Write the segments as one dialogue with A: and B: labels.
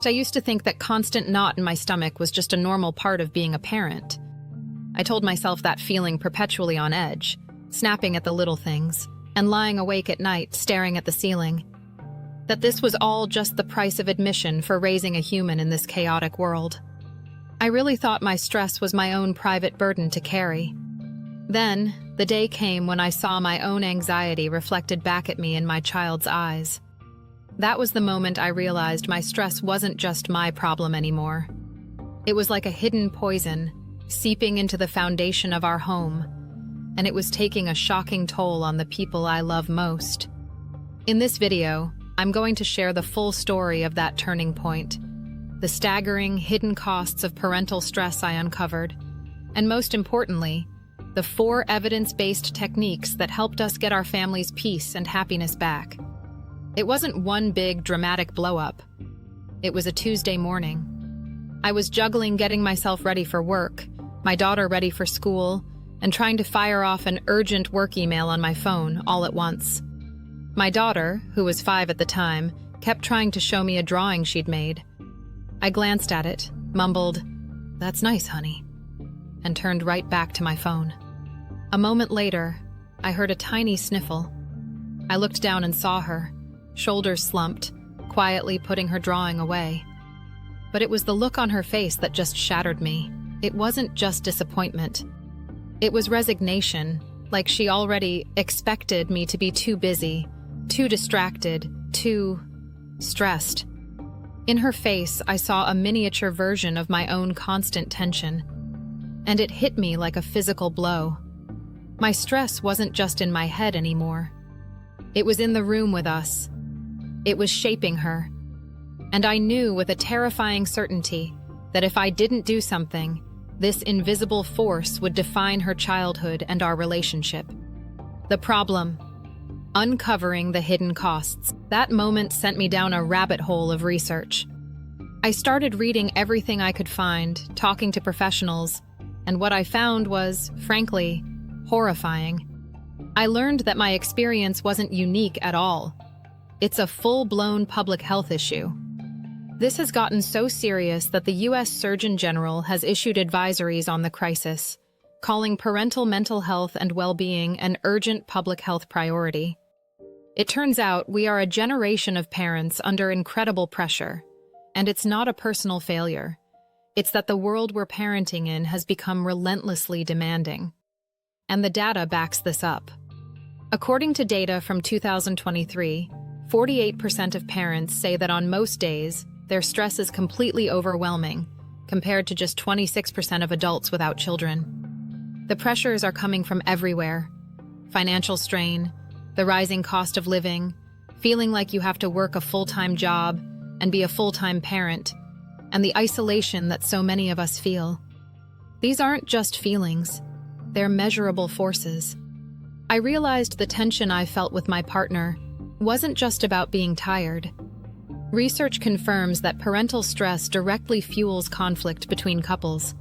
A: I used to think that constant knot in my stomach was just a normal part of being a parent. I told myself that feeling perpetually on edge, snapping at the little things, and lying awake at night staring at the ceiling. That this was all just the price of admission for raising a human in this chaotic world. I really thought my stress was my own private burden to carry. Then, the day came when I saw my own anxiety reflected back at me in my child's eyes. That was the moment I realized my stress wasn't just my problem anymore. It was like a hidden poison, seeping into the foundation of our home, and it was taking a shocking toll on the people I love most. In this video, I'm going to share the full story of that turning point, the staggering, hidden costs of parental stress I uncovered, and most importantly, the 4 evidence-based techniques that helped us get our family's peace and happiness back. It wasn't one big, dramatic blow-up. It was a Tuesday morning. I was juggling getting myself ready for work, my daughter ready for school, and trying to fire off an urgent work email on my phone all at once. My daughter, who was 5 at the time, kept trying to show me a drawing she'd made. I glanced at it, mumbled, "That's nice, honey," and turned right back to my phone. A moment later, I heard a tiny sniffle. I looked down and saw her, shoulders slumped, quietly putting her drawing away. But it was the look on her face that just shattered me. It wasn't just disappointment. It was resignation, like she already expected me to be too busy, too distracted, too stressed. In her face, I saw a miniature version of my own constant tension, and it hit me like a physical blow. My stress wasn't just in my head anymore. It was in the room with us. It was shaping her. And I knew with a terrifying certainty that if I didn't do something, this invisible force would define her childhood and our relationship. The problem: uncovering the hidden costs. That moment sent me down a rabbit hole of research. I started reading everything I could find, talking to professionals, and what I found was, frankly, horrifying. I learned that my experience wasn't unique at all. It's a full-blown public health issue. This has gotten so serious that the U.S. Surgeon General has issued advisories on the crisis, calling parental mental health and well-being an urgent public health priority. It turns out we are a generation of parents under incredible pressure, and it's not a personal failure. It's that the world we're parenting in has become relentlessly demanding. And the data backs this up. According to data from 2023, 48% of parents say that on most days, their stress is completely overwhelming, compared to just 26% of adults without children. The pressures are coming from everywhere: financial strain, the rising cost of living, feeling like you have to work a full-time job and be a full-time parent, and the isolation that so many of us feel. These aren't just feelings, they're measurable forces. I realized the tension I felt with my partner wasn't just about being tired. Research confirms that parental stress directly fuels conflict between couples.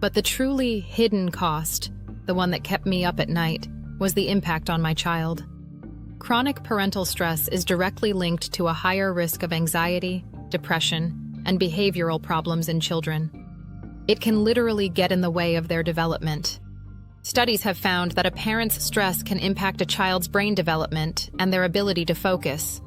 A: But the truly hidden cost, the one that kept me up at night, was the impact on my child. Chronic parental stress is directly linked to a higher risk of anxiety, depression, and behavioral problems in children. It can literally get in the way of their development. Studies have found that a parent's stress can impact a child's brain development and their ability to focus.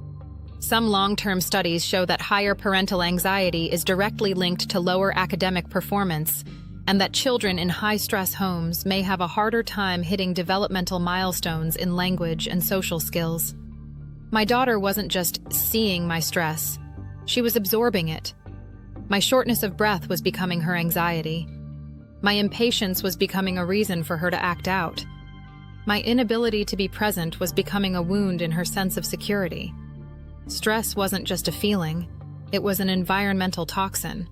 A: Some long-term studies show that higher parental anxiety is directly linked to lower academic performance, and that children in high-stress homes may have a harder time hitting developmental milestones in language and social skills. My daughter wasn't just seeing my stress, she was absorbing it. My shortness of breath was becoming her anxiety. My impatience was becoming a reason for her to act out. My inability to be present was becoming a wound in her sense of security. Stress wasn't just a feeling, it was an environmental toxin.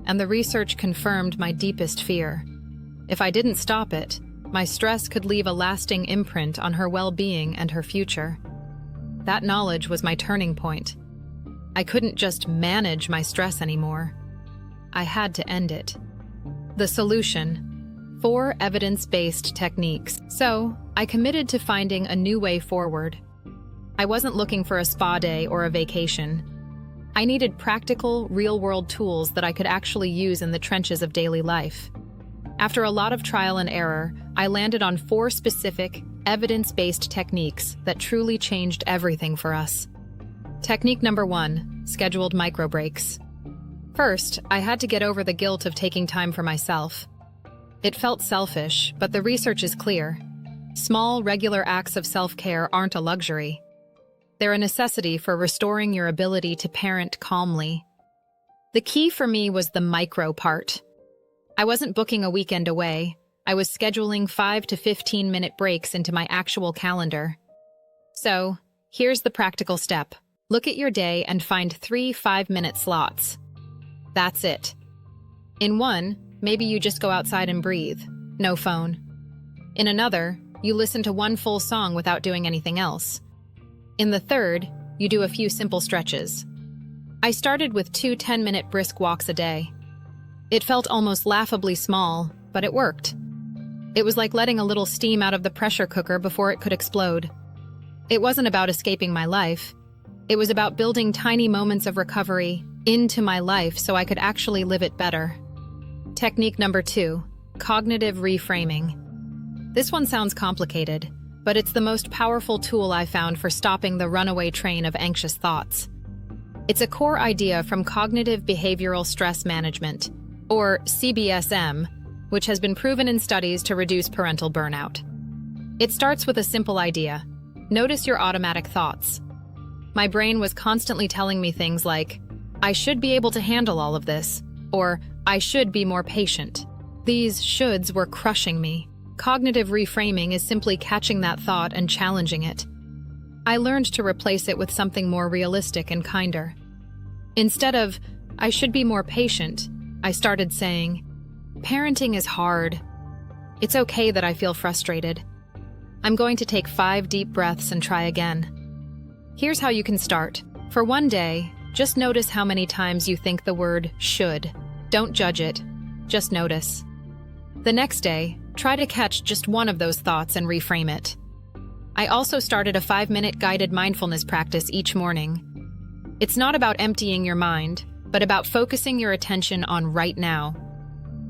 A: And the research confirmed my deepest fear. If I didn't stop it, my stress could leave a lasting imprint on her well-being and her future. That knowledge was my turning point. I couldn't just manage my stress anymore. I had to end it. The solution: 4 evidence-based techniques. So, I committed to finding a new way forward. I wasn't looking for a spa day or a vacation. I needed practical, real-world tools that I could actually use in the trenches of daily life. After a lot of trial and error, I landed on 4 specific, evidence-based techniques that truly changed everything for us. Technique number 1, scheduled micro-breaks. First, I had to get over the guilt of taking time for myself. It felt selfish, but the research is clear. Small, regular acts of self-care aren't a luxury. They're a necessity for restoring your ability to parent calmly. The key for me was the micro part. I wasn't booking a weekend away. I was scheduling 5 to 15-minute breaks into my actual calendar. So, here's the practical step. Look at your day and find 3 5-minute slots. That's it. In one, maybe you just go outside and breathe. No phone. In another, you listen to one full song without doing anything else. In the third, you do a few simple stretches. I started with 2 10-minute brisk walks a day. It felt almost laughably small, but it worked. It was like letting a little steam out of the pressure cooker before it could explode. It wasn't about escaping my life. It was about building tiny moments of recovery into my life so I could actually live it better. Technique number 2, cognitive reframing. This one sounds complicated, but it's the most powerful tool I found for stopping the runaway train of anxious thoughts. It's a core idea from cognitive behavioral stress management, or CBSM, which has been proven in studies to reduce parental burnout. It starts with a simple idea. Notice your automatic thoughts. My brain was constantly telling me things like, I should be able to handle all of this, or I should be more patient. These shoulds were crushing me. Cognitive reframing is simply catching that thought and challenging it. I learned to replace it with something more realistic and kinder. Instead of, I should be more patient, I started saying, parenting is hard. It's okay that I feel frustrated. I'm going to take 5 deep breaths and try again. Here's how you can start. For one day, just notice how many times you think the word should. Don't judge it. Just notice. The next day, try to catch just one of those thoughts and reframe it. I also started a 5-minute guided mindfulness practice each morning. It's not about emptying your mind, but about focusing your attention on right now.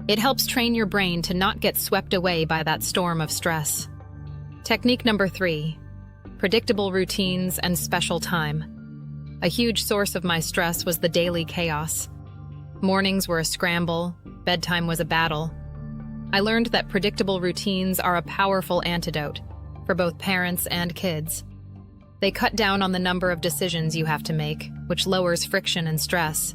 A: It helps train your brain to not get swept away by that storm of stress. Technique number 3, predictable routines and special time. A huge source of my stress was the daily chaos. Mornings were a scramble, bedtime was a battle. I learned that predictable routines are a powerful antidote for both parents and kids. They cut down on the number of decisions you have to make, which lowers friction and stress.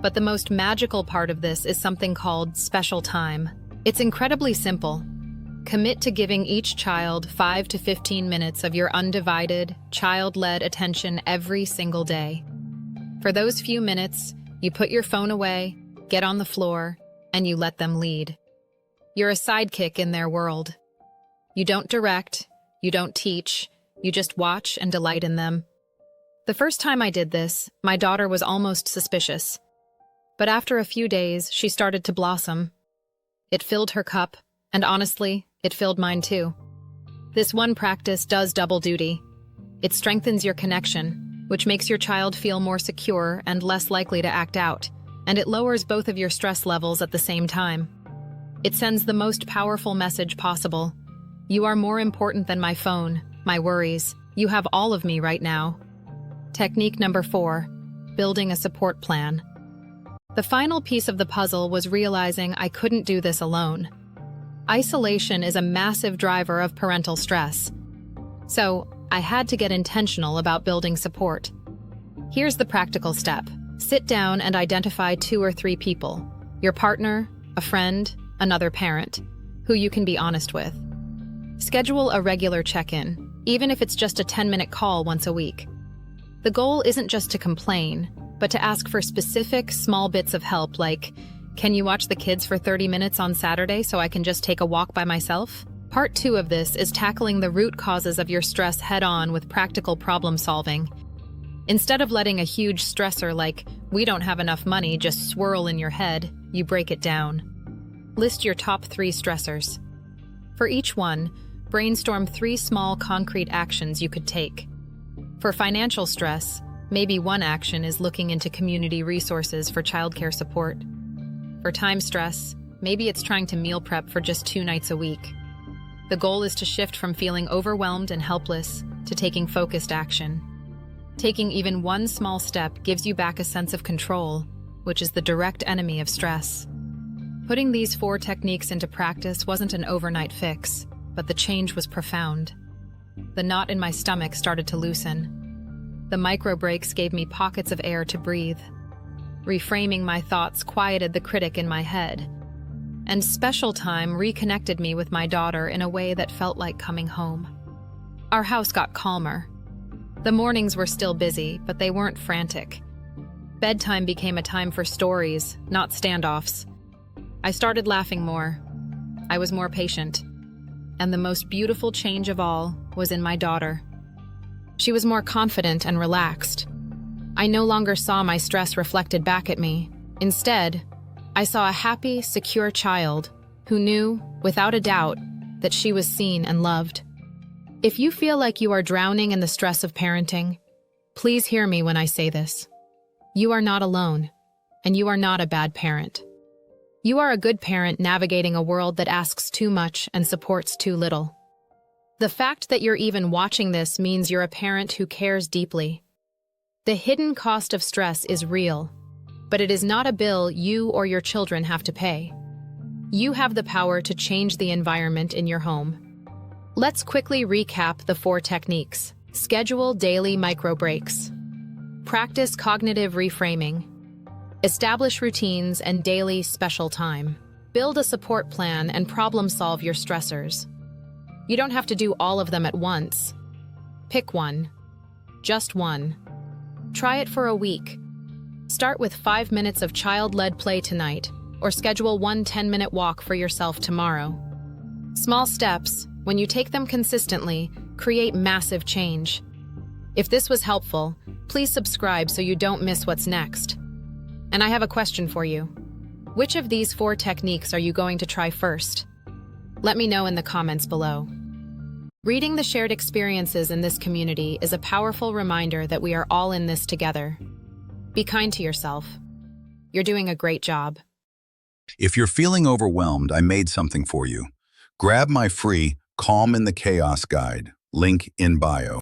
A: But the most magical part of this is something called special time. It's incredibly simple. Commit to giving each child 5 to 15 minutes of your undivided, child-led attention every single day. For those few minutes, you put your phone away, get on the floor, and you let them lead. You're a sidekick in their world. You don't direct, you don't teach, you just watch and delight in them. The first time I did this, my daughter was almost suspicious. But after a few days, she started to blossom. It filled her cup, and honestly, it filled mine too. This one practice does double duty. It strengthens your connection, which makes your child feel more secure and less likely to act out, and it lowers both of your stress levels at the same time. It sends the most powerful message possible. You are more important than my phone, my worries. You have all of me right now. Technique number 4, building a support plan. The final piece of the puzzle was realizing I couldn't do this alone. Isolation is a massive driver of parental stress. So, I had to get intentional about building support. Here's the practical step. Sit down and identify 2 or 3 people, your partner, a friend, another parent, who you can be honest with. Schedule a regular check-in, even if it's just a 10-minute call once a week. The goal isn't just to complain, but to ask for specific, small bits of help like, can you watch the kids for 30 minutes on Saturday so I can just take a walk by myself? Part 2 of this is tackling the root causes of your stress head-on with practical problem solving. Instead of letting a huge stressor like, we don't have enough money, just swirl in your head, you break it down. List your top 3 stressors. For each one, brainstorm 3 small concrete actions you could take. For financial stress, Maybe one action is looking into community resources for childcare support. For time stress, maybe it's trying to meal prep for just 2 nights a week. The goal is to shift from feeling overwhelmed and helpless to taking focused action. Taking even one small step gives you back a sense of control, which is the direct enemy of stress. Putting these 4 techniques into practice wasn't an overnight fix, but the change was profound. The knot in my stomach started to loosen. The micro breaks gave me pockets of air to breathe. Reframing my thoughts quieted the critic in my head. And special time reconnected me with my daughter in a way that felt like coming home. Our house got calmer. The mornings were still busy, but they weren't frantic. Bedtime became a time for stories, not standoffs. I started laughing more. I was more patient. And the most beautiful change of all was in my daughter. She was more confident and relaxed. I no longer saw my stress reflected back at me. Instead, I saw a happy, secure child who knew, without a doubt, that she was seen and loved. If you feel like you are drowning in the stress of parenting, please hear me when I say this. You are not alone, and you are not a bad parent. You are a good parent navigating a world that asks too much and supports too little. The fact that you're even watching this means you're a parent who cares deeply. The hidden cost of stress is real, but it is not a bill you or your children have to pay. You have the power to change the environment in your home. Let's quickly recap the 4 techniques. Schedule daily micro breaks. Practice cognitive reframing. Establish routines and daily special time. Build a support plan and problem solve your stressors. You don't have to do all of them at once. Pick one. Just one. Try it for a week. Start with 5 minutes of child-led play tonight, or schedule one 10-minute walk for yourself tomorrow. Small steps, when you take them consistently, create massive change. If this was helpful, please subscribe so you don't miss what's next. And I have a question for you. Which of these 4 techniques are you going to try first? Let me know in the comments below. Reading the shared experiences in this community is a powerful reminder that we are all in this together. Be kind to yourself. You're doing a great job.
B: If you're feeling overwhelmed, I made something for you. Grab my free Calm in the Chaos guide, link in bio.